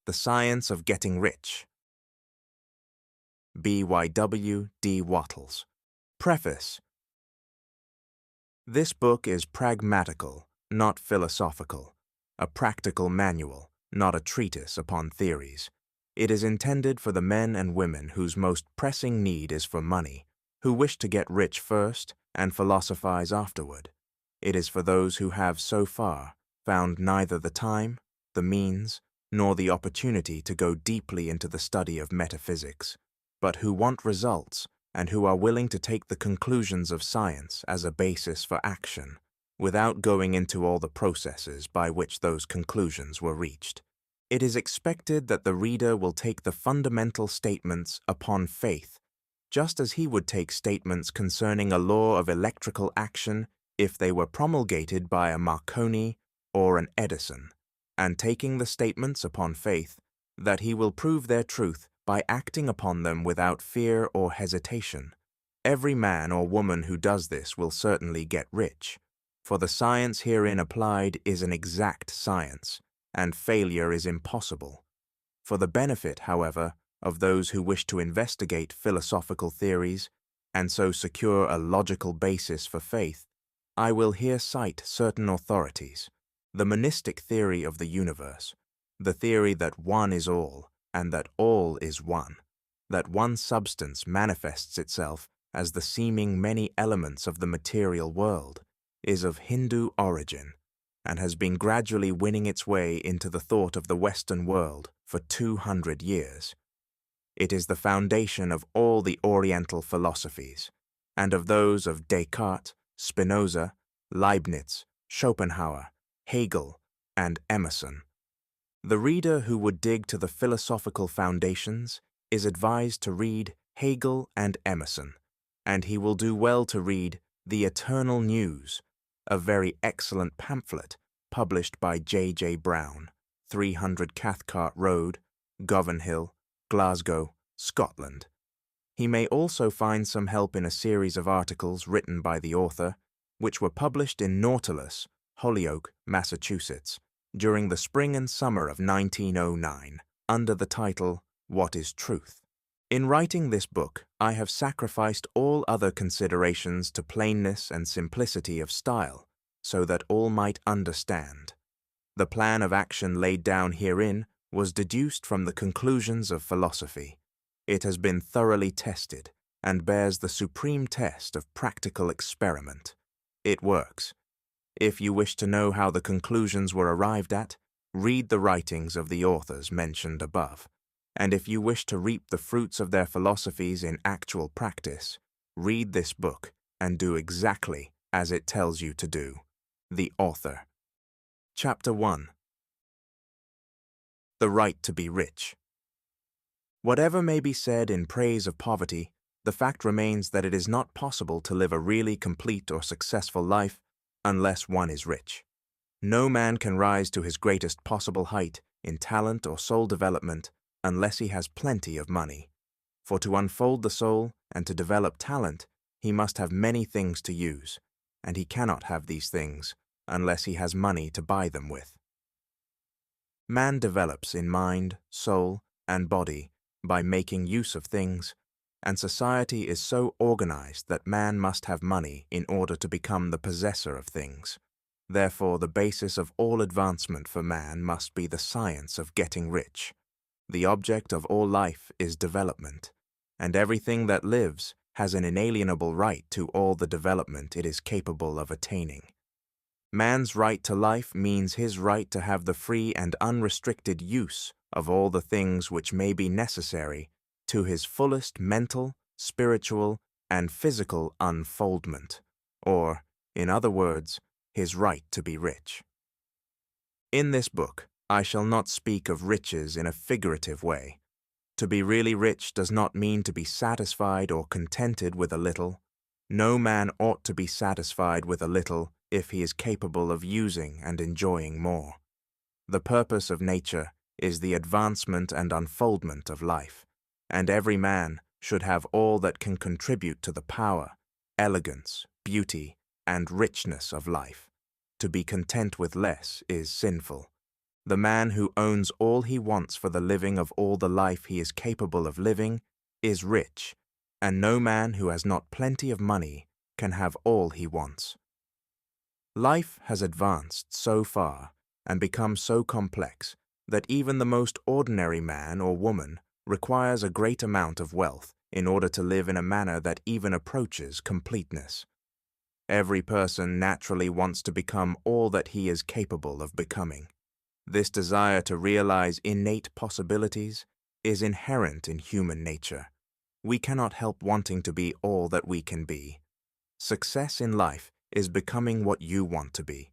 The Science of Getting Rich. B.Y.W. D. Wattles. Preface. This book is pragmatical, not philosophical, a practical manual, not a treatise upon theories. It is intended for the men and women whose most pressing need is for money, who wish to get rich first and philosophize afterward. It is for those who have so far found neither the time, the means, nor the opportunity to go deeply into the study of metaphysics, but who want results and who are willing to take the conclusions of science as a basis for action, without going into all the processes by which those conclusions were reached. It is expected that the reader will take the fundamental statements upon faith, just as he would take statements concerning a law of electrical action if they were promulgated by a Marconi or an Edison, and taking the statements upon faith, that he will prove their truth by acting upon them without fear or hesitation. Every man or woman who does this will certainly get rich, for the science herein applied is an exact science, and failure is impossible. For the benefit, however, of those who wish to investigate philosophical theories, and so secure a logical basis for faith, I will here cite certain authorities: the monistic theory of the universe, the theory that one is all, and that all is one, that one substance manifests itself as the seeming many elements of the material world, is of Hindu origin, and has been gradually winning its way into the thought of the Western world for 200 years. It is the foundation of all the Oriental philosophies, and of those of Descartes, Spinoza, Leibniz, Schopenhauer, Hegel, and Emerson. The reader who would dig to the philosophical foundations is advised to read Hegel and Emerson, and he will do well to read The Eternal News, a very excellent pamphlet published by J. Brown, 300 Cathcart Road, Govanhill, Glasgow, Scotland. He may also find some help in a series of articles written by the author, which were published in Nautilus, Holyoke, Massachusetts, during the spring and summer of 1909, under the title, What is Truth? In writing this book, I have sacrificed all other considerations to plainness and simplicity of style, so that all might understand. The plan of action laid down herein was deduced from the conclusions of philosophy. It has been thoroughly tested, and bears the supreme test of practical experiment. It works. If you wish to know how the conclusions were arrived at, read the writings of the authors mentioned above. And if you wish to reap the fruits of their philosophies in actual practice, read this book and do exactly as it tells you to do. The author. Chapter 1. The Right to be Rich. Whatever may be said in praise of poverty, the fact remains that it is not possible to live a really complete or successful life unless one is rich. No man can rise to his greatest possible height in talent or soul development unless he has plenty of money. For to unfold the soul and to develop talent, he must have many things to use, and he cannot have these things unless he has money to buy them with. Man develops in mind, soul, and body by making use of things, and society is so organized that man must have money in order to become the possessor of things. Therefore, the basis of all advancement for man must be the science of getting rich. The object of all life is development, and everything that lives has an inalienable right to all the development it is capable of attaining. Man's right to life means his right to have the free and unrestricted use of all the things which may be necessary to his fullest mental, spiritual, and physical unfoldment, or, in other words, his right to be rich. In this book, I shall not speak of riches in a figurative way. To be really rich does not mean to be satisfied or contented with a little. No man ought to be satisfied with a little if he is capable of using and enjoying more. The purpose of nature is the advancement and unfoldment of life, and every man should have all that can contribute to the power, elegance, beauty, and richness of life. To be content with less is sinful. The man who owns all he wants for the living of all the life he is capable of living is rich, and no man who has not plenty of money can have all he wants. Life has advanced so far and become so complex that even the most ordinary man or woman requires a great amount of wealth in order to live in a manner that even approaches completeness. Every person naturally wants to become all that he is capable of becoming. This desire to realize innate possibilities is inherent in human nature. We cannot help wanting to be all that we can be. Success in life is becoming what you want to be.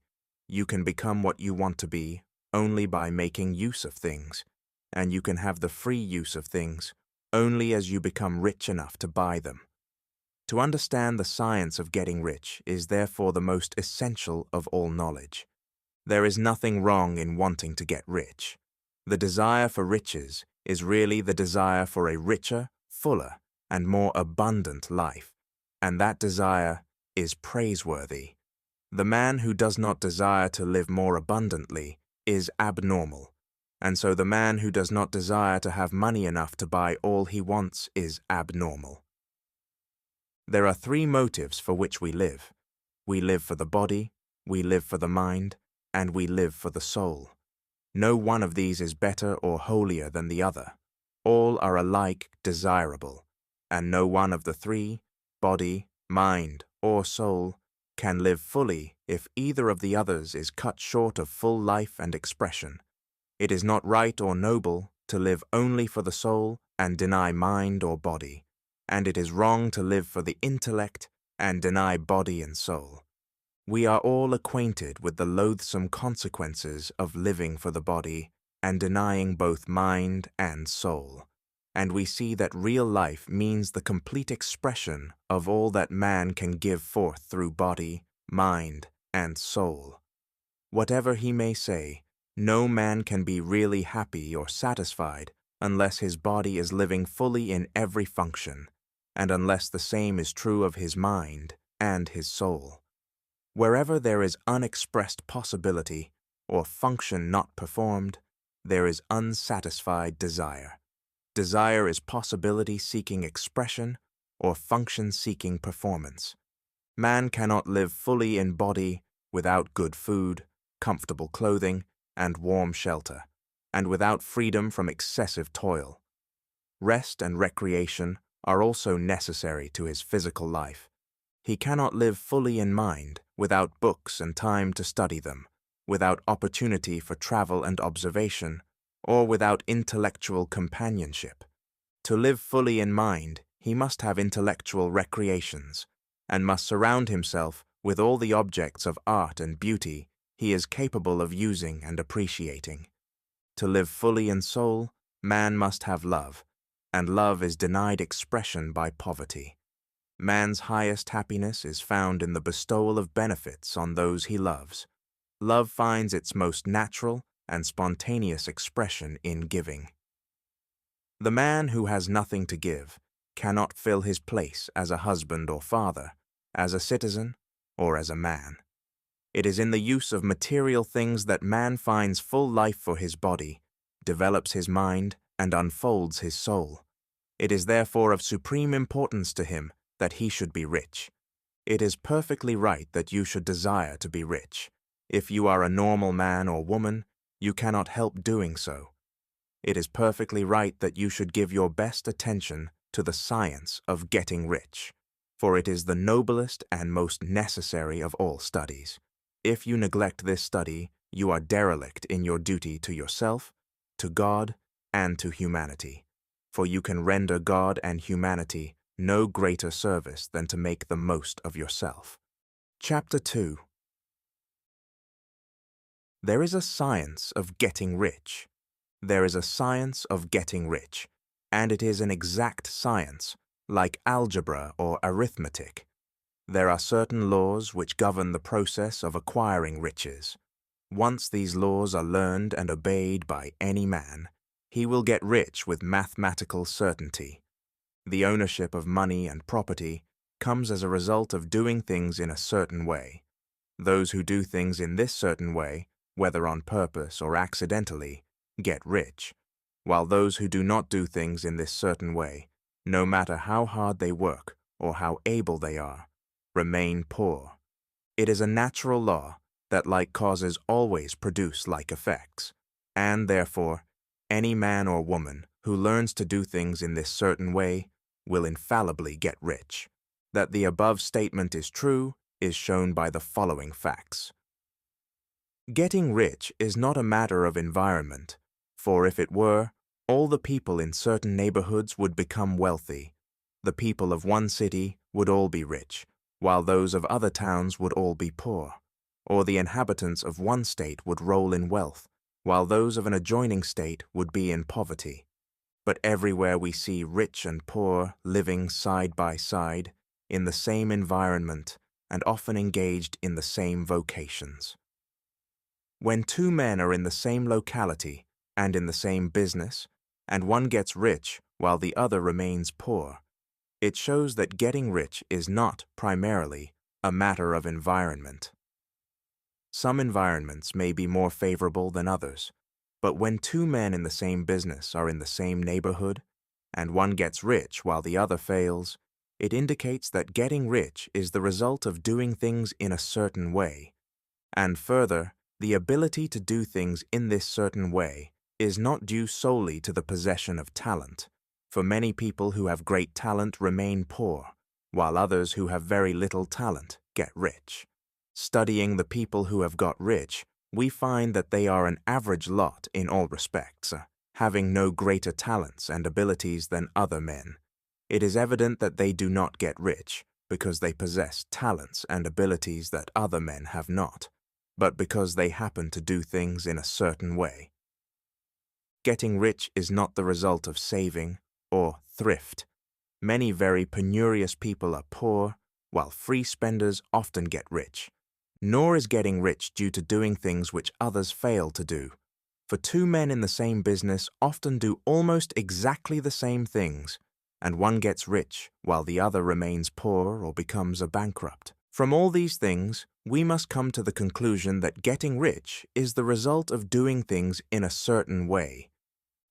You can become what you want to be only by making use of things, and you can have the free use of things only as you become rich enough to buy them. To understand the science of getting rich is therefore the most essential of all knowledge. There is nothing wrong in wanting to get rich. The desire for riches is really the desire for a richer, fuller, and more abundant life, and that desire is praiseworthy. The man who does not desire to live more abundantly is abnormal, and so the man who does not desire to have money enough to buy all he wants is abnormal. There are three motives for which we live. We live for the body, we live for the mind, and we live for the soul. No one of these is better or holier than the other. All are alike desirable, and no one of the three, body, mind, or soul, can live fully if either of the others is cut short of full life and expression. It is not right or noble to live only for the soul and deny mind or body, and it is wrong to live for the intellect and deny body and soul. We are all acquainted with the loathsome consequences of living for the body and denying both mind and soul, and we see that real life means the complete expression of all that man can give forth through body, mind, and soul. Whatever he may say, no man can be really happy or satisfied unless his body is living fully in every function, and unless the same is true of his mind and his soul. Wherever there is unexpressed possibility or function not performed, there is unsatisfied desire. Desire is possibility seeking expression or function seeking performance. Man cannot live fully in body without good food, comfortable clothing, and warm shelter, and without freedom from excessive toil. Rest and recreation are also necessary to his physical life. He cannot live fully in mind without books and time to study them, without opportunity for travel and observation, or without intellectual companionship. To live fully in mind, he must have intellectual recreations, and must surround himself with all the objects of art and beauty he is capable of using and appreciating. To live fully in soul, man must have love, and love is denied expression by poverty. Man's highest happiness is found in the bestowal of benefits on those he loves. Love finds its most natural and spontaneous expression in giving. The man who has nothing to give cannot fill his place as a husband or father, as a citizen, or as a man. It is in the use of material things that man finds full life for his body, develops his mind, and unfolds his soul. It is therefore of supreme importance to him that he should be rich. It is perfectly right that you should desire to be rich. If you are a normal man or woman, you cannot help doing so. It is perfectly right that you should give your best attention to the science of getting rich, for it is the noblest and most necessary of all studies. If you neglect this study, you are derelict in your duty to yourself, to God, and to humanity, for you can render God and humanity no greater service than to make the most of yourself. Chapter 2. There is a science of getting rich. There is a science of getting rich, and it is an exact science, like algebra or arithmetic. There are certain laws which govern the process of acquiring riches. Once these laws are learned and obeyed by any man, he will get rich with mathematical certainty. The ownership of money and property comes as a result of doing things in a certain way. Those who do things in this certain way whether on purpose or accidentally, get rich, while those who do not do things in this certain way, no matter how hard they work or how able they are, remain poor. It is a natural law that like causes always produce like effects, and therefore, any man or woman who learns to do things in this certain way will infallibly get rich. That the above statement is true is shown by the following facts. Getting rich is not a matter of environment, for if it were, all the people in certain neighborhoods would become wealthy. The people of one city would all be rich, while those of other towns would all be poor. Or the inhabitants of one state would roll in wealth, while those of an adjoining state would be in poverty. But everywhere we see rich and poor living side by side, in the same environment, and often engaged in the same vocations. When two men are in the same locality and in the same business, and one gets rich while the other remains poor, it shows that getting rich is not, primarily, a matter of environment. Some environments may be more favorable than others, but when two men in the same business are in the same neighborhood, and one gets rich while the other fails, it indicates that getting rich is the result of doing things in a certain way. And further, the ability to do things in this certain way is not due solely to the possession of talent, for many people who have great talent remain poor, while others who have very little talent get rich. Studying the people who have got rich, we find that they are an average lot in all respects, having no greater talents and abilities than other men. It is evident that they do not get rich because they possess talents and abilities that other men have not, but because they happen to do things in a certain way. Getting rich is not the result of saving or thrift. Many very penurious people are poor, while free spenders often get rich. Nor is getting rich due to doing things which others fail to do, for two men in the same business often do almost exactly the same things, and one gets rich while the other remains poor or becomes a bankrupt. From all these things, we must come to the conclusion that getting rich is the result of doing things in a certain way.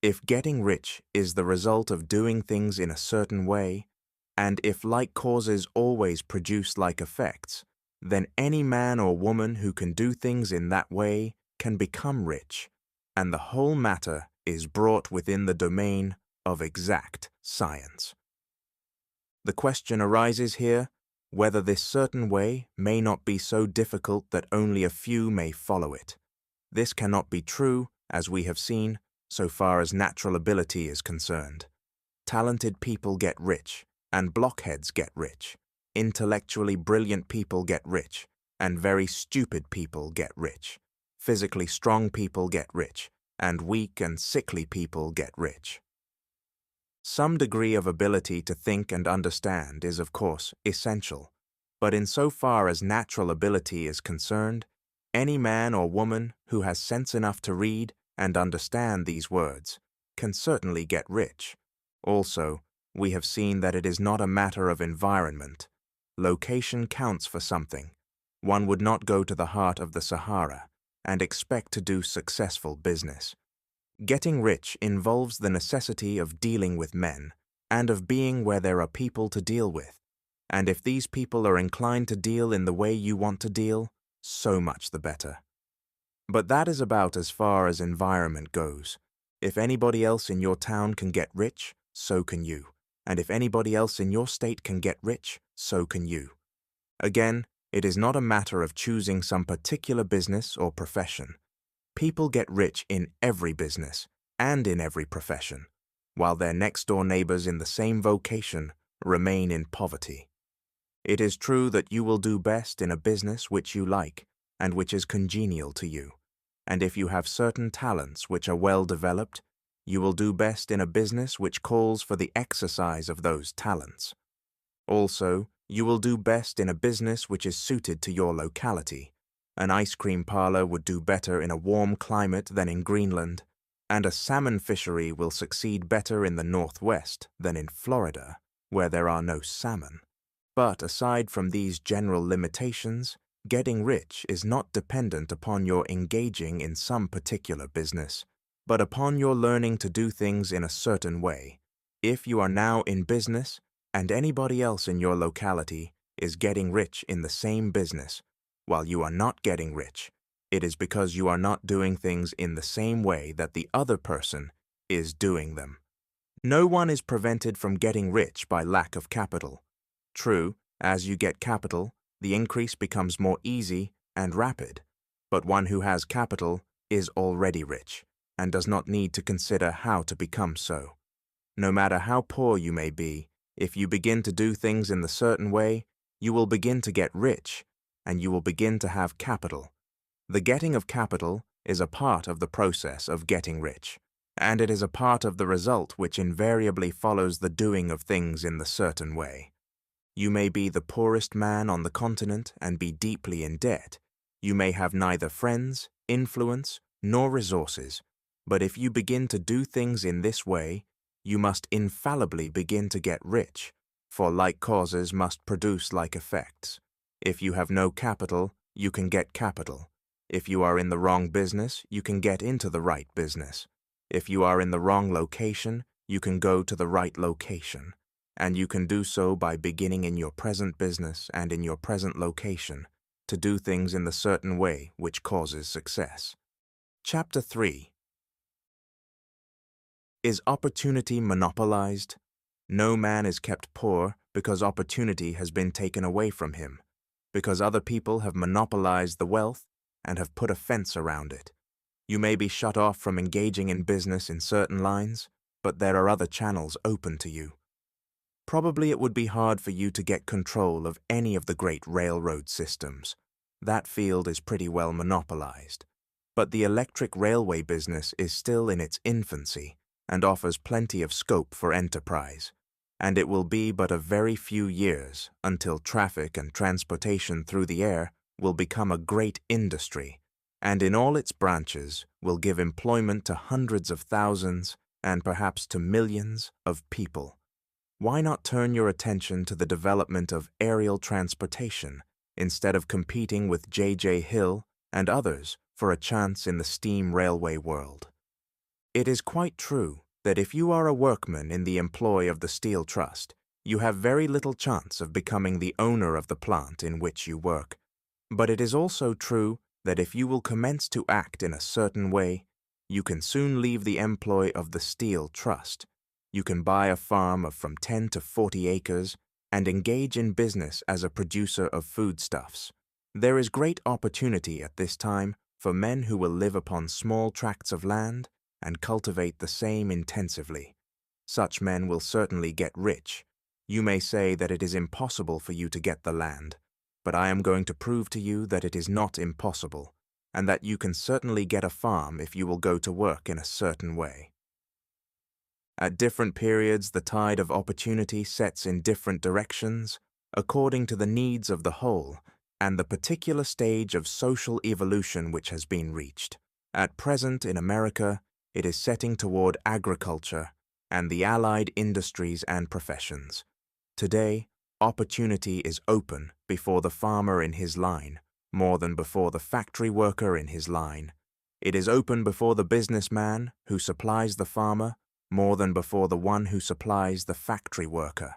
If getting rich is the result of doing things in a certain way, and if like causes always produce like effects, then any man or woman who can do things in that way can become rich, and the whole matter is brought within the domain of exact science. The question arises here whether this certain way may not be so difficult that only a few may follow it. This cannot be true, as we have seen, so far as natural ability is concerned. Talented people get rich, and blockheads get rich. Intellectually brilliant people get rich, and very stupid people get rich. Physically strong people get rich, and weak and sickly people get rich. Some degree of ability to think and understand is, of course, essential, but insofar as natural ability is concerned, any man or woman who has sense enough to read and understand these words can certainly get rich. Also, we have seen that it is not a matter of environment. Location counts for something. One would not go to the heart of the Sahara and expect to do successful business. Getting rich involves the necessity of dealing with men and of being where there are people to deal with. And if these people are inclined to deal in the way you want to deal, so much the better. But that is about as far as environment goes. If anybody else in your town can get rich, so can you. And if anybody else in your state can get rich, so can you. Again, it is not a matter of choosing some particular business or profession. People get rich in every business and in every profession, while their next-door neighbors in the same vocation remain in poverty. It is true that you will do best in a business which you like and which is congenial to you, and if you have certain talents which are well developed, you will do best in a business which calls for the exercise of those talents. Also, you will do best in a business which is suited to your locality. An ice cream parlor would do better in a warm climate than in Greenland, and a salmon fishery will succeed better in the Northwest than in Florida, where there are no salmon. But aside from these general limitations, Getting rich is not dependent upon your engaging in some particular business, but upon your learning to do things in a certain way. If you are now in business, and anybody else in your locality is getting rich in the same business, while you are not getting rich, it is because you are not doing things in the same way that the other person is doing them. No one is prevented from getting rich by lack of capital. True, as you get capital, the increase becomes more easy and rapid, but one who has capital is already rich and does not need to consider how to become so. No matter how poor you may be, if you begin to do things in the certain way, you will begin to get rich, and you will begin to have capital. The getting of capital is a part of the process of getting rich, and it is a part of the result which invariably follows the doing of things in the certain way. You may be the poorest man on the continent and be deeply in debt. You may have neither friends, influence, nor resources, but if you begin to do things in this way, you must infallibly begin to get rich, for like causes must produce like effects. If you have no capital, you can get capital. If you are in the wrong business, you can get into the right business. If you are in the wrong location, you can go to the right location. And you can do so by beginning in your present business and in your present location to do things in the certain way which causes success. Chapter 3. Is opportunity monopolized? No man is kept poor because opportunity has been taken away from him, because other people have monopolized the wealth and have put a fence around it. You may be shut off from engaging in business in certain lines, but there are other channels open to you. Probably it would be hard for you to get control of any of the great railroad systems. That field is pretty well monopolized. But the electric railway business is still in its infancy and offers plenty of scope for enterprise, and it will be but a very few years until traffic and transportation through the air will become a great industry, and in all its branches will give employment to hundreds of thousands and perhaps to millions of people. Why not turn your attention to the development of aerial transportation instead of competing with J.J. Hill and others for a chance in the steam railway world? It is quite true that if you are a workman in the employ of the Steel Trust, you have very little chance of becoming the owner of the plant in which you work. But it is also true that if you will commence to act in a certain way, you can soon leave the employ of the Steel Trust. You can buy a farm of from 10 to 40 acres and engage in business as a producer of foodstuffs. There is great opportunity at this time for men who will live upon small tracts of land and cultivate the same intensively. Such men will certainly get rich. You may say that it is impossible for you to get the land, but I am going to prove to you that it is not impossible, and that you can certainly get a farm if you will go to work in a certain way. At different periods, the tide of opportunity sets in different directions, according to the needs of the whole and the particular stage of social evolution which has been reached. At present, in America, it is setting toward agriculture and the allied industries and professions. Today, opportunity is open before the farmer in his line, more than before the factory worker in his line. It is open before the businessman who supplies the farmer, more than before the one who supplies the factory worker,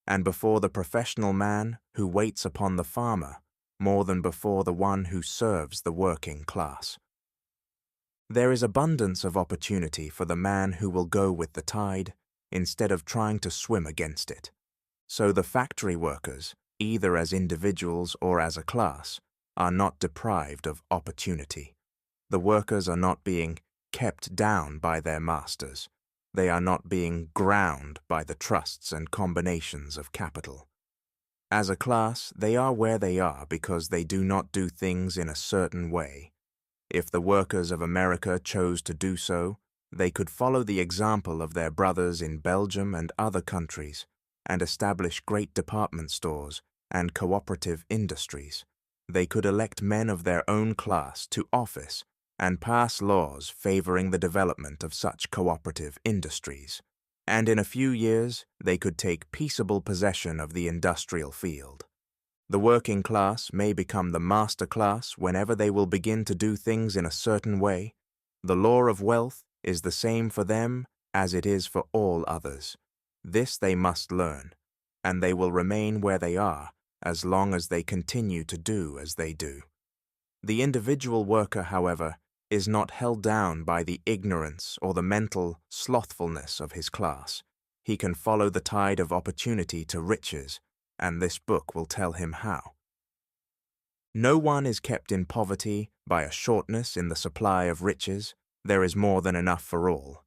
and before the professional man who waits upon the farmer, more than before the one who serves the working class. There is abundance of opportunity for the man who will go with the tide, instead of trying to swim against it. So the factory workers, either as individuals or as a class, are not deprived of opportunity. The workers are not being kept down by their masters. They are not being ground by the trusts and combinations of capital. As a class, they are where they are because they do not do things in a certain way. If the workers of America chose to do so, they could follow the example of their brothers in Belgium and other countries and establish great department stores and cooperative industries. They could elect men of their own class to office and pass laws favoring the development of such cooperative industries, and in a few years they could take peaceable possession of the industrial field. The working class may become the master class whenever they will begin to do things in a certain way. The law of wealth is the same for them as it is for all others. This they must learn, and they will remain where they are as long as they continue to do as they do. The individual worker, however, is not held down by the ignorance or the mental slothfulness of his class. He can follow the tide of opportunity to riches, and this book will tell him how. No one is kept in poverty by a shortness in the supply of riches. There is more than enough for all.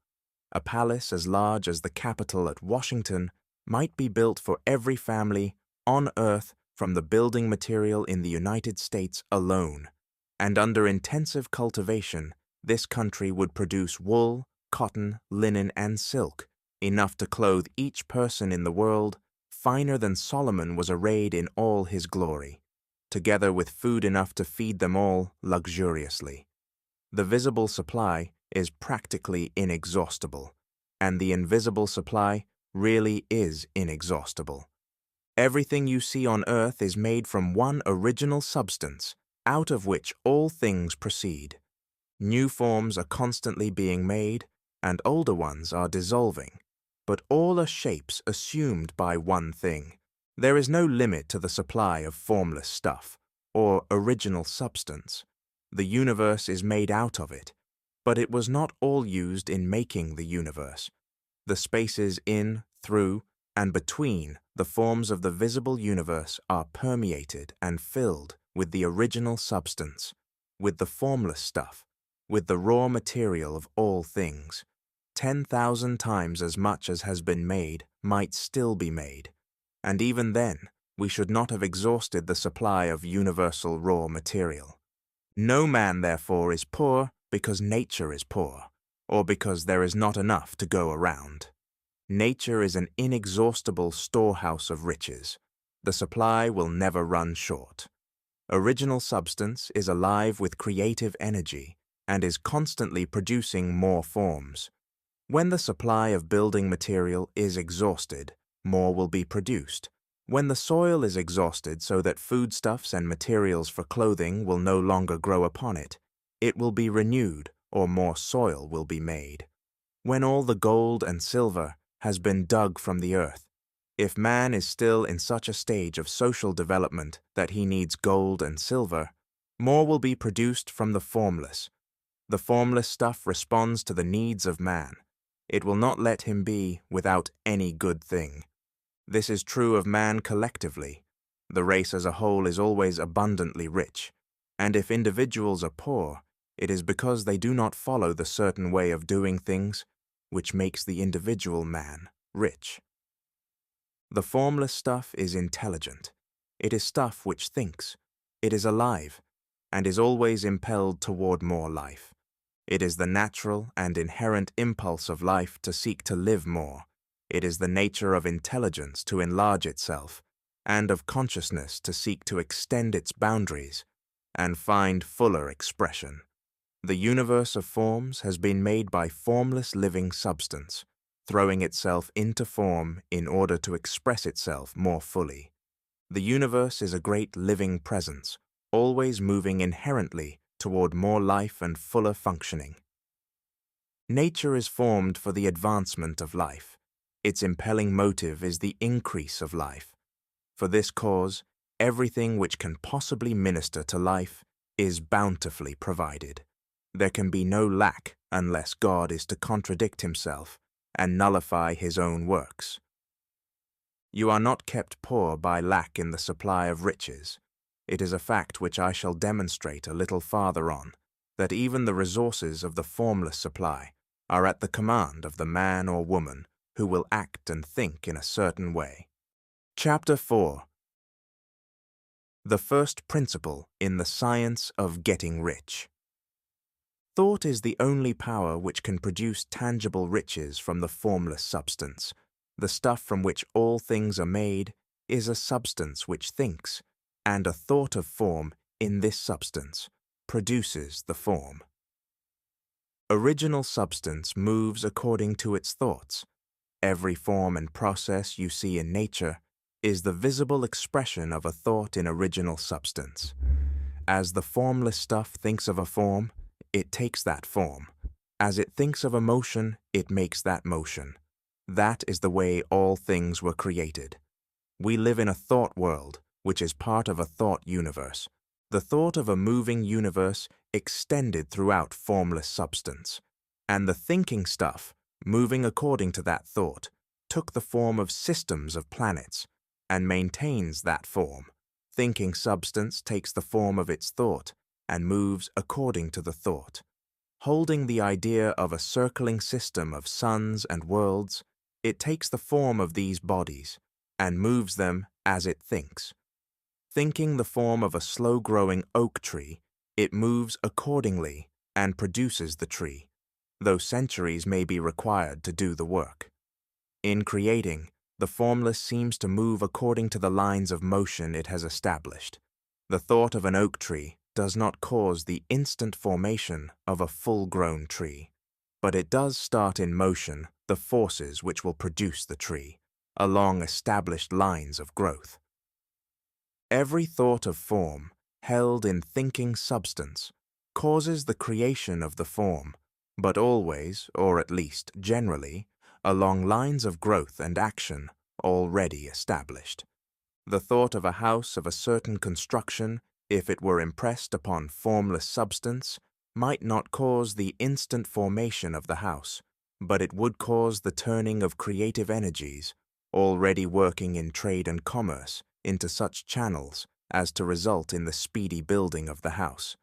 A palace as large as the Capitol at Washington might be built for every family on Earth from the building material in the United States alone, and under intensive cultivation, this country would produce wool, cotton, linen, and silk, enough to clothe each person in the world, finer than Solomon was arrayed in all his glory, together with food enough to feed them all luxuriously. The visible supply is practically inexhaustible, and the invisible supply really is inexhaustible. Everything you see on earth is made from one original substance, out of which all things proceed. New forms are constantly being made, and older ones are dissolving, but all are shapes assumed by one thing. There is no limit to the supply of formless stuff, or original substance. The universe is made out of it, but it was not all used in making the universe. The spaces in, through, and between the forms of the visible universe are permeated and filled with the original substance, with the formless stuff, with the raw material of all things. 10,000 times as much as has been made might still be made, and even then we should not have exhausted the supply of universal raw material. No man, therefore, is poor because nature is poor, or because there is not enough to go around. Nature is an inexhaustible storehouse of riches. The supply will never run short. Original substance is alive with creative energy and is constantly producing more forms. When the supply of building material is exhausted, more will be produced. When the soil is exhausted so that foodstuffs and materials for clothing will no longer grow upon it, it will be renewed or more soil will be made. When all the gold and silver has been dug from the earth, if man is still in such a stage of social development that he needs gold and silver, more will be produced from the formless. The formless stuff responds to the needs of man. It will not let him be without any good thing. This is true of man collectively. The race as a whole is always abundantly rich, and if individuals are poor, it is because they do not follow the certain way of doing things which makes the individual man rich. The formless stuff is intelligent. It is stuff which thinks. It is alive, and is always impelled toward more life. It is the natural and inherent impulse of life to seek to live more. It is the nature of intelligence to enlarge itself, and of consciousness to seek to extend its boundaries and find fuller expression. The universe of forms has been made by formless living substance, throwing itself into form in order to express itself more fully. The universe is a great living presence, always moving inherently toward more life and fuller functioning. Nature is formed for the advancement of life. Its impelling motive is the increase of life. For this cause, everything which can possibly minister to life is bountifully provided. There can be no lack unless God is to contradict himself and nullify his own works. You are not kept poor by lack in the supply of riches. It is a fact which I shall demonstrate a little farther on, that even the resources of the formless supply are at the command of the man or woman who will act and think in a certain way. Chapter 4. The first principle in the science of getting rich. Thought is the only power which can produce tangible riches from the formless substance. The stuff from which all things are made is a substance which thinks, and a thought of form in this substance produces the form. Original substance moves according to its thoughts. Every form and process you see in nature is the visible expression of a thought in original substance. As the formless stuff thinks of a form, it takes that form. As it thinks of a motion, it makes that motion. That is the way all things were created. We live in a thought world, which is part of a thought universe. The thought of a moving universe extended throughout formless substance. And the thinking stuff, moving according to that thought, took the form of systems of planets, and maintains that form. Thinking substance takes the form of its thought, and moves according to the thought. Holding the idea of a circling system of suns and worlds, it takes the form of these bodies, and moves them as it thinks. Thinking the form of a slow-growing oak tree, it moves accordingly and produces the tree, though centuries may be required to do the work. In creating, the formless seems to move according to the lines of motion it has established. The thought of an oak tree does not cause the instant formation of a full-grown tree, but it does start in motion the forces which will produce the tree, along established lines of growth. Every thought of form, held in thinking substance, causes the creation of the form, but always, or at least generally, along lines of growth and action already established. The thought of a house of a certain construction, if it were impressed upon formless substance, might not cause the instant formation of the house, but it would cause the turning of creative energies, already working in trade and commerce, into such channels as to result in the speedy building of the house.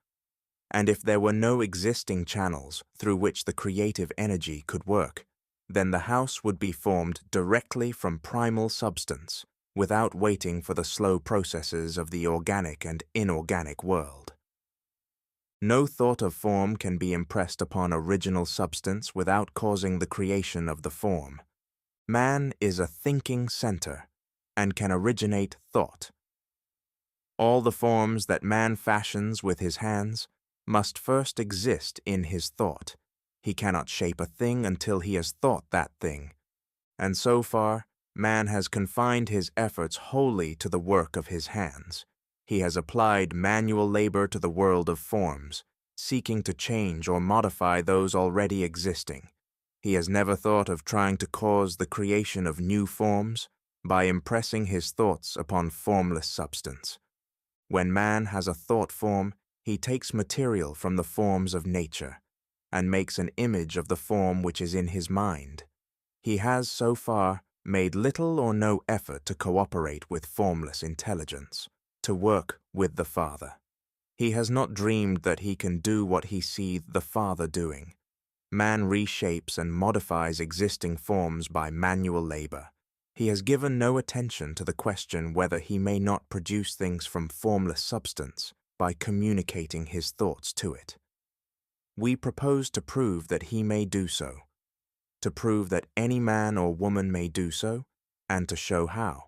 And if there were no existing channels through which the creative energy could work, then the house would be formed directly from primal substance, without waiting for the slow processes of the organic and inorganic world. No thought of form can be impressed upon original substance without causing the creation of the form. Man is a thinking center, and can originate thought. All the forms that man fashions with his hands must first exist in his thought. He cannot shape a thing until he has thought that thing. And so far, man has confined his efforts wholly to the work of his hands. He has applied manual labor to the world of forms, seeking to change or modify those already existing. He has never thought of trying to cause the creation of new forms by impressing his thoughts upon formless substance. When man has a thought form, he takes material from the forms of nature, and makes an image of the form which is in his mind. He has, so far, made little or no effort to cooperate with formless intelligence, to work with the Father. He has not dreamed that he can do what he sees the Father doing. Man reshapes and modifies existing forms by manual labor. He has given no attention to the question whether he may not produce things from formless substance by communicating his thoughts to it. We propose to prove that he may do so, to prove that any man or woman may do so, and to show how.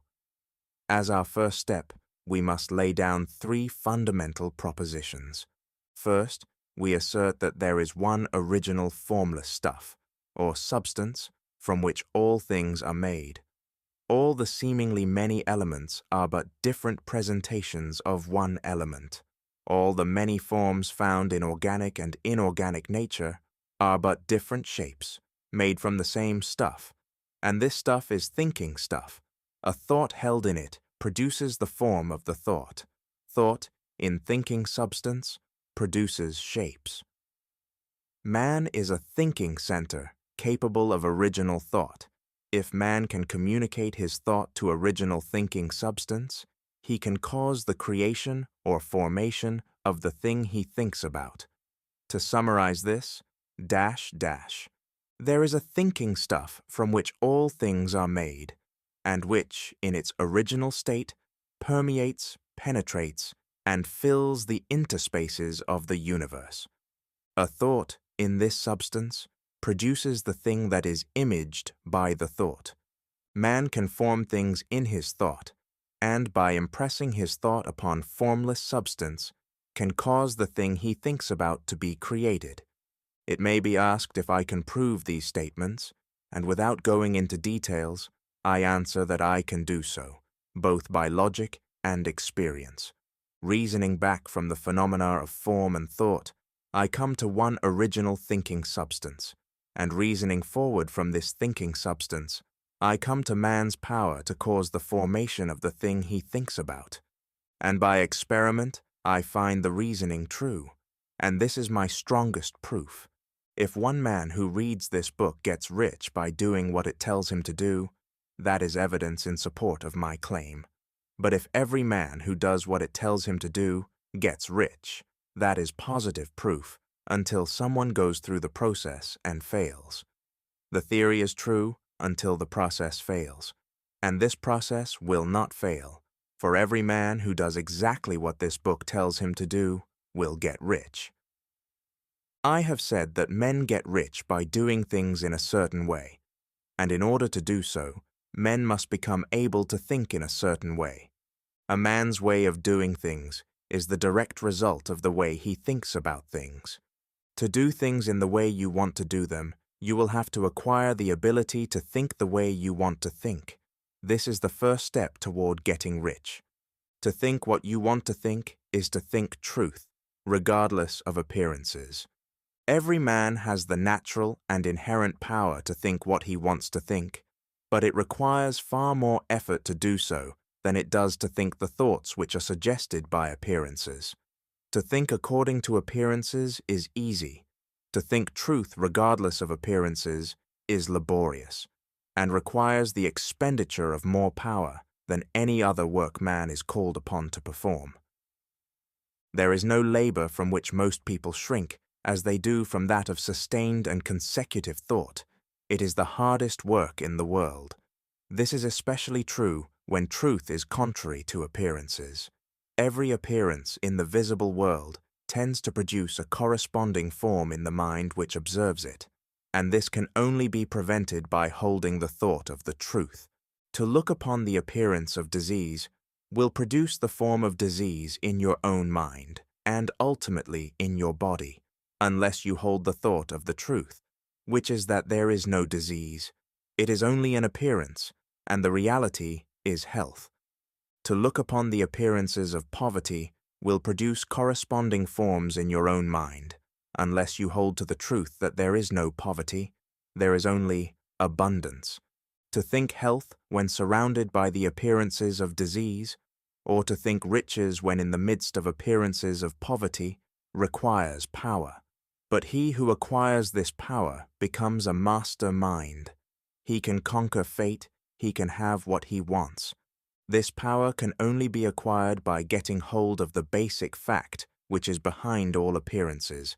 As our first step, we must lay down 3 fundamental propositions. First, we assert that there is one original formless stuff, or substance, from which all things are made. All the seemingly many elements are but different presentations of one element. All the many forms found in organic and inorganic nature are but different shapes, made from the same stuff, and this stuff is thinking stuff. A thought held in it produces the form of the thought. Thought, in thinking substance, produces shapes. Man is a thinking center capable of original thought. If man can communicate his thought to original thinking substance, he can cause the creation or formation of the thing he thinks about. To summarize this, there is a thinking stuff from which all things are made, and which, in its original state, permeates, penetrates, and fills the interspaces of the universe. A thought, in this substance, produces the thing that is imaged by the thought. Man can form things in his thought, and by impressing his thought upon formless substance, can cause the thing he thinks about to be created. It may be asked if I can prove these statements, and without going into details, I answer that I can do so. both by logic and experience. Reasoning back from the phenomena of form and thought, I come to one original thinking substance, and reasoning forward from this thinking substance, I come to man's power to cause the formation of the thing he thinks about. And by experiment, I find the reasoning true, and this is my strongest proof. If one man who reads this book gets rich by doing what it tells him to do, that is evidence in support of my claim. But if every man who does what it tells him to do gets rich, that is positive proof until someone goes through the process and fails. The theory is true until the process fails, and this process will not fail, for every man who does exactly what this book tells him to do will get rich. I have said that men get rich by doing things in a certain way, and in order to do so, men must become able to think in a certain way. A man's way of doing things is the direct result of the way he thinks about things. To do things in the way you want to do them, you will have to acquire the ability to think the way you want to think. This is the first step toward getting rich. To think what you want to think is to think truth, regardless of appearances. Every man has the natural and inherent power to think what he wants to think, but it requires far more effort to do so than it does to think the thoughts which are suggested by appearances. To think according to appearances is easy. To think truth regardless of appearances is laborious, and requires the expenditure of more power than any other work man is called upon to perform. There is no labor from which most people shrink, as they do from that of sustained and consecutive thought. It is the hardest work in the world. This is especially true when truth is contrary to appearances. Every appearance in the visible world tends to produce a corresponding form in the mind which observes it, and this can only be prevented by holding the thought of the truth. To look upon the appearance of disease will produce the form of disease in your own mind, and ultimately in your body, unless you hold the thought of the truth, which is that there is no disease. It is only an appearance, and the reality is health. To look upon the appearances of poverty will produce corresponding forms in your own mind, unless you hold to the truth that there is no poverty, there is only abundance. To think health when surrounded by the appearances of disease, or to think riches when in the midst of appearances of poverty, requires power. But he who acquires this power becomes a master mind. He can conquer fate, he can have what he wants. This power can only be acquired by getting hold of the basic fact which is behind all appearances,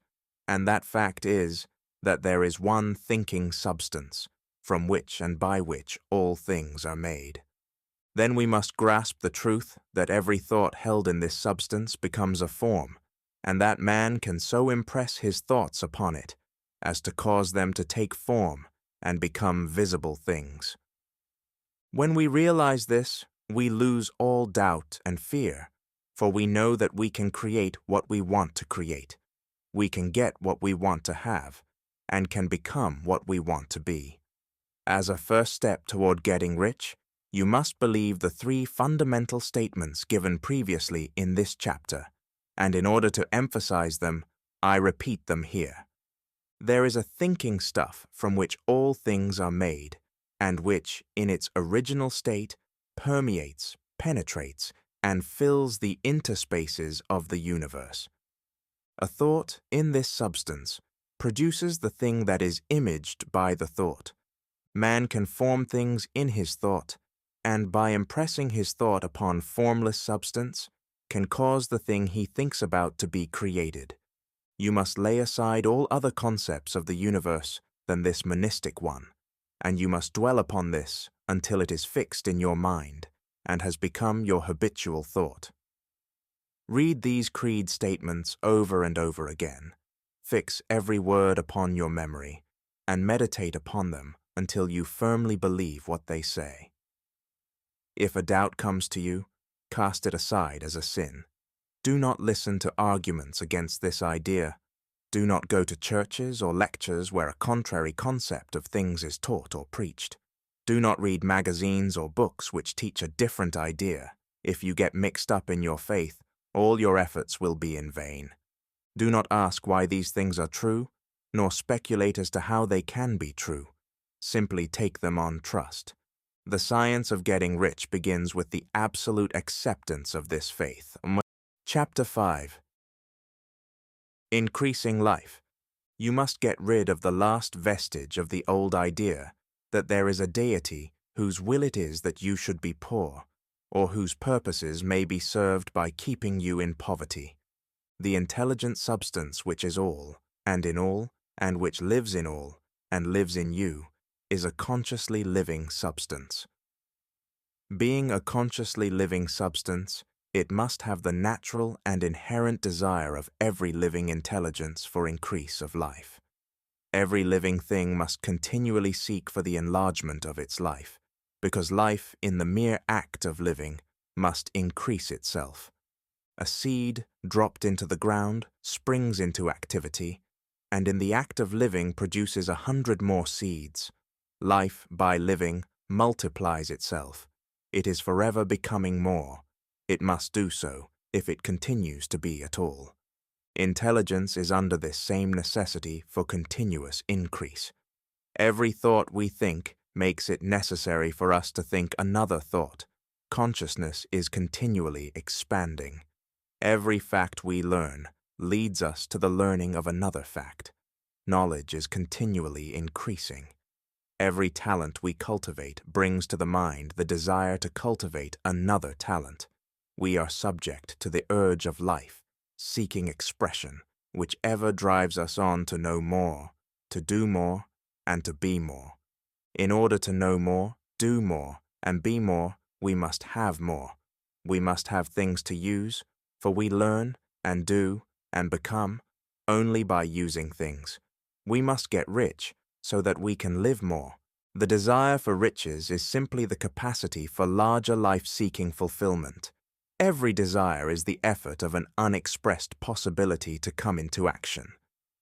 and that fact is that there is one thinking substance, from which and by which all things are made. Then we must grasp the truth that every thought held in this substance becomes a form, and that man can so impress his thoughts upon it as to cause them to take form and become visible things. When we realize this, we lose all doubt and fear, for we know that we can create what we want to create. We can get what we want to have, and can become what we want to be. As a first step toward getting rich, you must believe the 3 fundamental statements given previously in this chapter, and in order to emphasize them, I repeat them here. There is a thinking stuff from which all things are made, and which, in its original state, permeates, penetrates, and fills the interspaces of the universe. A thought in this substance produces the thing that is imaged by the thought. Man can form things in his thought, and by impressing his thought upon formless substance, can cause the thing he thinks about to be created. You must lay aside all other concepts of the universe than this monistic one, and you must dwell upon this until it is fixed in your mind and has become your habitual thought. Read these creed statements over and over again. Fix every word upon your memory, and meditate upon them until you firmly believe what they say. If a doubt comes to you, cast it aside as a sin. Do not listen to arguments against this idea. Do not go to churches or lectures where a contrary concept of things is taught or preached. Do not read magazines or books which teach a different idea. If you get mixed up in your faith, all your efforts will be in vain. Do not ask why these things are true, nor speculate as to how they can be true. Simply take them on trust. The science of getting rich begins with the absolute acceptance of this faith. Chapter 5. Increasing life. You must get rid of the last vestige of the old idea that there is a deity whose will it is that you should be poor, or whose purposes may be served by keeping you in poverty. The intelligent substance which is all, and in all, and which lives in all, and lives in you, is a consciously living substance. Being a consciously living substance, it must have the natural and inherent desire of every living intelligence for increase of life. Every living thing must continually seek for the enlargement of its life, because life, in the mere act of living, must increase itself. A seed, dropped into the ground, springs into activity, and in the act of living produces 100 more seeds. Life, by living, multiplies itself. It is forever becoming more. It must do so, if it continues to be at all. Intelligence is under this same necessity for continuous increase. Every thought we think makes it necessary for us to think another thought. Consciousness is continually expanding. Every fact we learn leads us to the learning of another fact. Knowledge is continually increasing. Every talent we cultivate brings to the mind the desire to cultivate another talent. We are subject to the urge of life, seeking expression, which ever drives us on to know more, to do more, and to be more. In order to know more, do more, and be more, we must have more. We must have things to use, for we learn, and do, and become, only by using things. We must get rich, so that we can live more. The desire for riches is simply the capacity for larger life-seeking fulfillment. Every desire is the effort of an unexpressed possibility to come into action.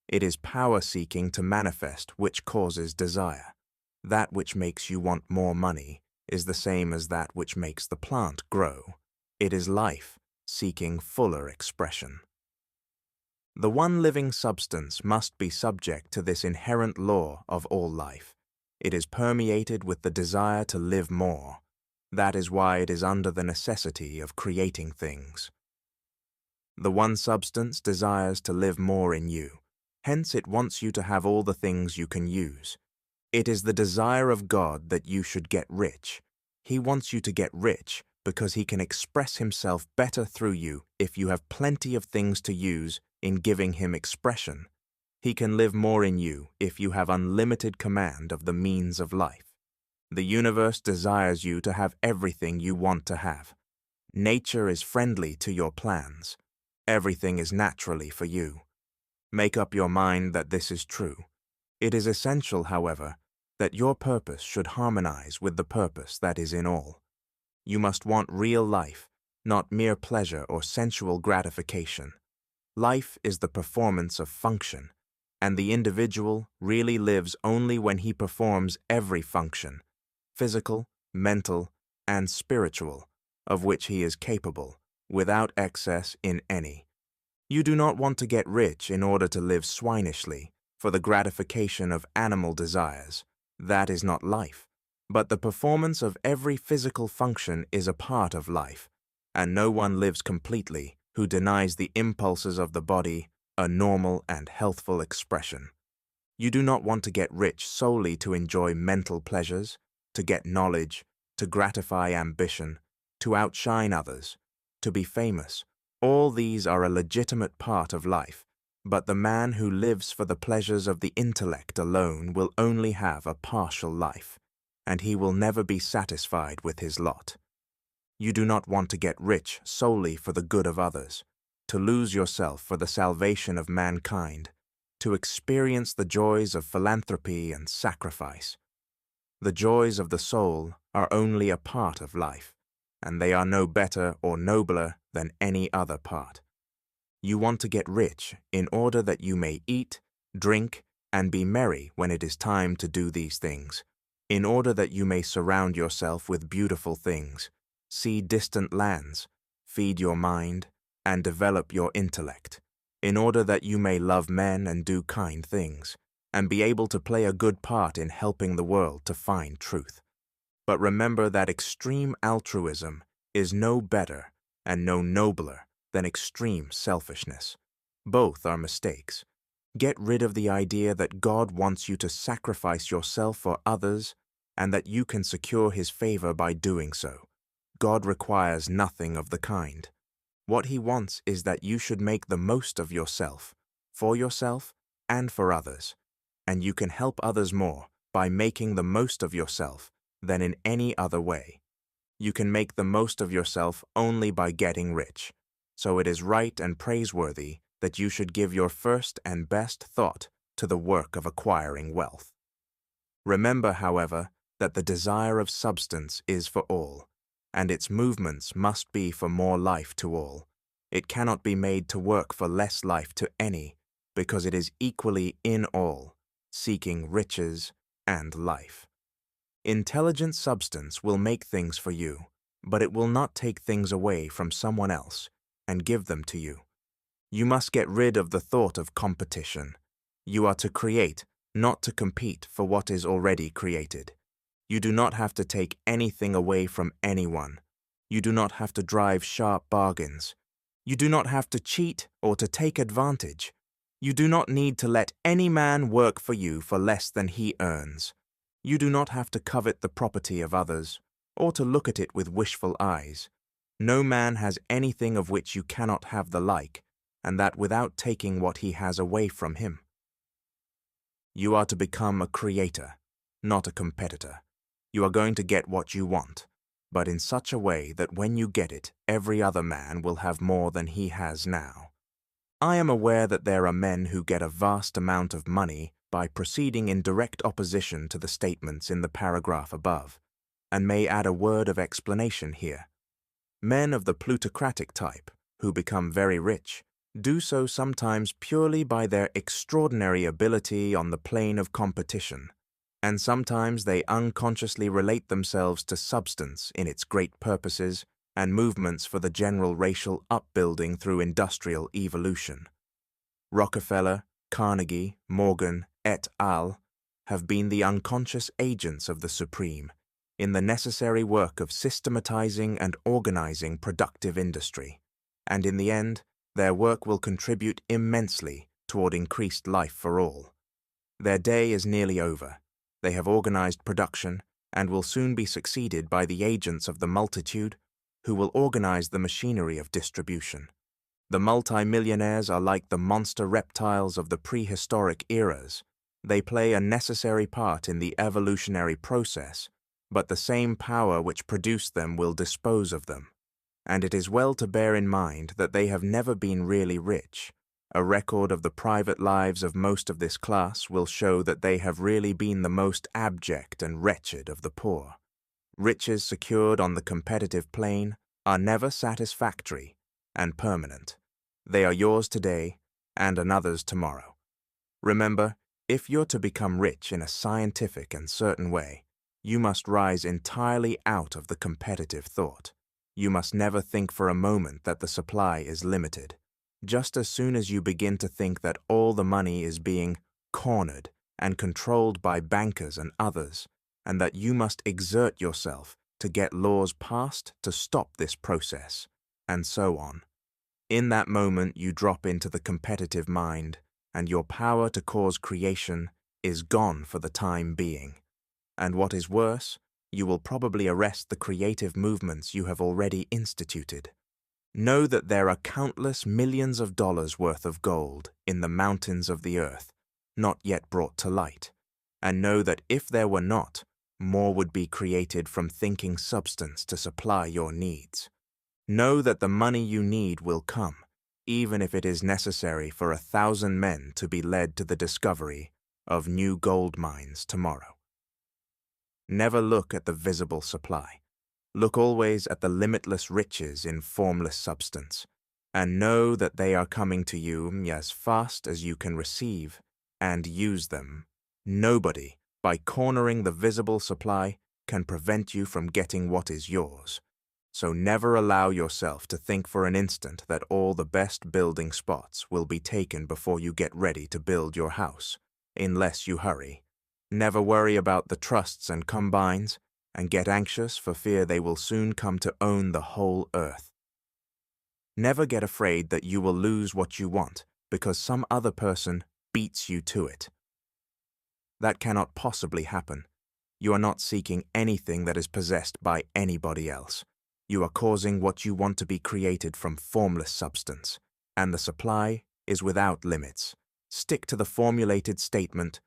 It is power-seeking to manifest which causes desire. That which makes you want more money is the same as that which makes the plant grow. It is life, seeking fuller expression. The one living substance must be subject to this inherent law of all life. It is permeated with the desire to live more. That is why it is under the necessity of creating things. The one substance desires to live more in you. Hence it wants you to have all the things you can use. It is the desire of God that you should get rich. He wants you to get rich because he can express himself better through you if you have plenty of things to use in giving him expression. He can live more in you if you have unlimited command of the means of life. The universe desires you to have everything you want to have. Nature is friendly to your plans. Everything is naturally for you. Make up your mind that this is true. It is essential, however, that your purpose should harmonize with the purpose that is in all. You must want real life, not mere pleasure or sensual gratification. Life is the performance of function, and the individual really lives only when he performs every function, physical, mental, and spiritual, of which he is capable, without excess in any. You do not want to get rich in order to live swinishly, for the gratification of animal desires. That is not life. But the performance of every physical function is a part of life, and no one lives completely who denies the impulses of the body a normal and healthful expression. You do not want to get rich solely to enjoy mental pleasures, to get knowledge, to gratify ambition, to outshine others, to be famous. All these are a legitimate part of life, but the man who lives for the pleasures of the intellect alone will only have a partial life, and he will never be satisfied with his lot. You do not want to get rich solely for the good of others, to lose yourself for the salvation of mankind, to experience the joys of philanthropy and sacrifice. The joys of the soul are only a part of life, and they are no better or nobler than any other part. You want to get rich in order that you may eat, drink, and be merry when it is time to do these things. in order that you may surround yourself with beautiful things, see distant lands, feed your mind, and develop your intellect, in order that you may love men and do kind things, and be able to play a good part in helping the world to find truth. But remember that extreme altruism is no better and no nobler than extreme selfishness. Both are mistakes. Get rid of the idea that God wants you to sacrifice yourself for others and that you can secure His favor by doing so. God requires nothing of the kind. What He wants is that you should make the most of yourself, for yourself and for others, and you can help others more by making the most of yourself than in any other way. You can make the most of yourself only by getting rich, so it is right and praiseworthy that you should give your first and best thought to the work of acquiring wealth. Remember, however, that the desire of substance is for all, and its movements must be for more life to all. It cannot be made to work for less life to any, because it is equally in all, seeking riches and life. Intelligent substance will make things for you, but it will not take things away from someone else and give them to you. You must get rid of the thought of competition. You are to create, not to compete for what is already created. You do not have to take anything away from anyone. You do not have to drive sharp bargains. You do not have to cheat or to take advantage. You do not need to let any man work for you for less than he earns. You do not have to covet the property of others, or to look at it with wishful eyes. No man has anything of which you cannot have the like, and that without taking what he has away from him. You are to become a creator, not a competitor. You are going to get what you want, but in such a way that when you get it, every other man will have more than he has now. I am aware that there are men who get a vast amount of money by proceeding in direct opposition to the statements in the paragraph above, and may add a word of explanation here. Men of the plutocratic type, who become very rich, do so sometimes purely by their extraordinary ability on the plane of competition, and sometimes they unconsciously relate themselves to substance in its great purposes and movements for the general racial upbuilding through industrial evolution. Rockefeller, Carnegie, Morgan, et al. Have been the unconscious agents of the Supreme in the necessary work of systematizing and organizing productive industry, and in the end, their work will contribute immensely toward increased life for all. Their day is nearly over. They have organized production and will soon be succeeded by the agents of the multitude who will organize the machinery of distribution. The multimillionaires are like the monster reptiles of the prehistoric eras. They play a necessary part in the evolutionary process, but the same power which produced them will dispose of them. And it is well to bear in mind that they have never been really rich. A record of the private lives of most of this class will show that they have really been the most abject and wretched of the poor. Riches secured on the competitive plane are never satisfactory and permanent. They are yours today and another's tomorrow. Remember, if you're to become rich in a scientific and certain way, you must rise entirely out of the competitive thought. You must never think for a moment that the supply is limited. Just as soon as you begin to think that all the money is being cornered and controlled by bankers and others, and that you must exert yourself to get laws passed to stop this process, and so on. In that moment you drop into the competitive mind, and your power to cause creation is gone for the time being. And what is worse, you will probably arrest the creative movements you have already instituted. Know that there are countless millions of dollars worth of gold in the mountains of the earth, not yet brought to light, and know that if there were not, more would be created from thinking substance to supply your needs. Know that the money you need will come, even if it is necessary for 1,000 men to be led to the discovery of new gold mines tomorrow. Never look at the visible supply. Look always at the limitless riches in formless substance, and know that they are coming to you as fast as you can receive and use them. Nobody by cornering the visible supply, can prevent you from getting what is yours. So never allow yourself to think for an instant that all the best building spots will be taken before you get ready to build your house, unless you hurry. Never worry about the trusts and combines, and get anxious for fear they will soon come to own the whole earth. Never get afraid that you will lose what you want because some other person beats you to it. That cannot possibly happen. You are not seeking anything that is possessed by anybody else. You are causing what you want to be created from formless substance, and the supply is without limits. Stick to the formulated statement, :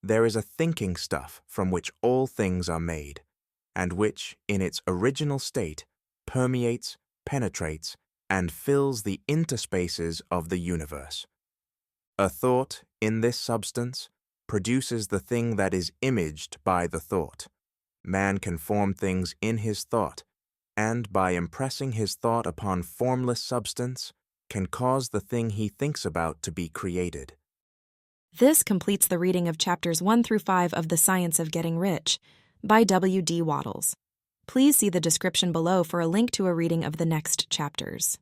There is a thinking stuff from which all things are made, and which, in its original state, permeates, penetrates, and fills the interspaces of the universe. A thought in this substance produces the thing that is imaged by the thought. Man can form things in his thought, and by impressing his thought upon formless substance, can cause the thing he thinks about to be created. This completes the reading of chapters 1 through 5 of The Science of Getting Rich by W.D. Wattles. Please see the description below for a link to a reading of the next chapters.